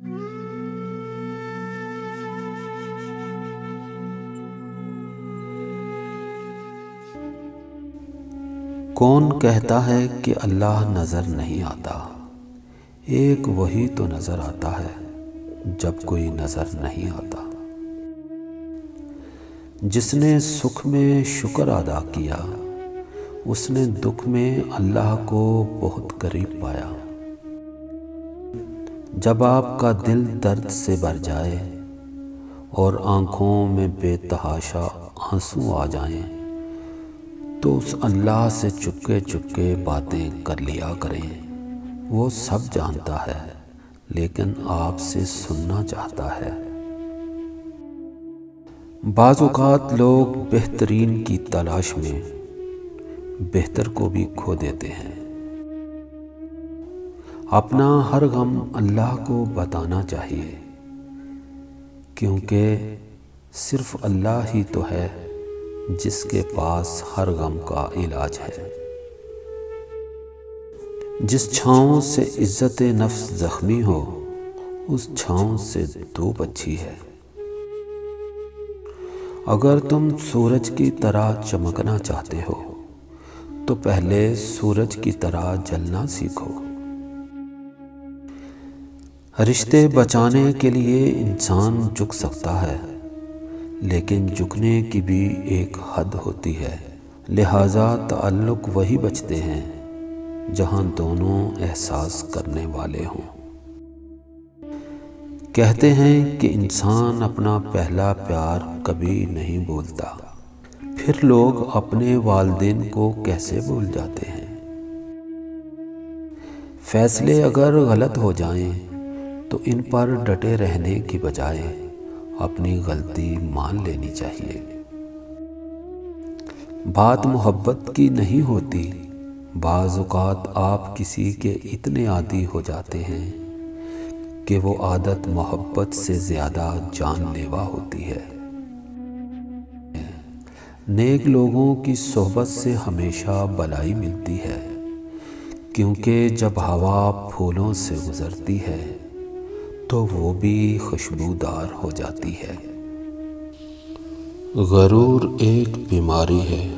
کون کہتا ہے کہ اللہ نظر نہیں آتا؟ ایک وہی تو نظر آتا ہے جب کوئی نظر نہیں آتا۔ جس نے سکھ میں شکر ادا کیا، اس نے دکھ میں اللہ کو بہت قریب پایا۔ جب آپ کا دل درد سے بھر جائے اور آنکھوں میں بے تحاشا آنسو آ جائیں تو اس اللہ سے چپکے چپکے باتیں کر لیا کریں۔ وہ سب جانتا ہے لیکن آپ سے سننا چاہتا ہے۔ بعض اوقات لوگ بہترین کی تلاش میں بہتر کو بھی کھو دیتے ہیں۔ اپنا ہر غم اللہ کو بتانا چاہیے، کیونکہ صرف اللہ ہی تو ہے جس کے پاس ہر غم کا علاج ہے۔ جس چھاؤں سے عزت نفس زخمی ہو، اس چھاؤں سے دھوپ اچھی ہے۔ اگر تم سورج کی طرح چمکنا چاہتے ہو تو پہلے سورج کی طرح جلنا سیکھو۔ رشتے بچانے کے لیے انسان جھک سکتا ہے، لیکن جھکنے کی بھی ایک حد ہوتی ہے۔ لہٰذا تعلق وہی بچتے ہیں جہاں دونوں احساس کرنے والے ہوں۔ کہتے ہیں کہ انسان اپنا پہلا پیار کبھی نہیں بھولتا، پھر لوگ اپنے والدین کو کیسے بھول جاتے ہیں؟ فیصلے اگر غلط ہو جائیں تو ان پر ڈٹے رہنے کی بجائے اپنی غلطی مان لینی چاہیے۔ بات محبت کی نہیں ہوتی، بعض اوقات آپ کسی کے اتنے عادی ہو جاتے ہیں کہ وہ عادت محبت سے زیادہ جان لیوا ہوتی ہے۔ نیک لوگوں کی صحبت سے ہمیشہ بھلائی ملتی ہے، کیونکہ جب ہوا پھولوں سے گزرتی ہے تو وہ بھی خوشبودار ہو جاتی ہے۔ غرور ایک بیماری ہے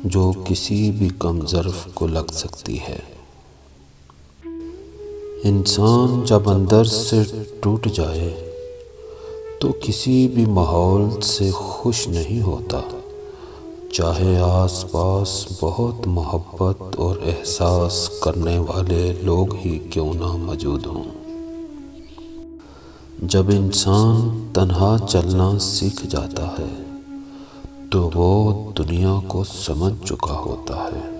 جو کسی بھی کم ظرف کو لگ سکتی ہے۔ انسان جب اندر سے ٹوٹ جائے تو کسی بھی ماحول سے خوش نہیں ہوتا، چاہے آس پاس بہت محبت اور احساس کرنے والے لوگ ہی کیوں نہ موجود ہوں۔ جب انسان تنہا چلنا سیکھ جاتا ہے تو وہ دنیا کو سمجھ چکا ہوتا ہے۔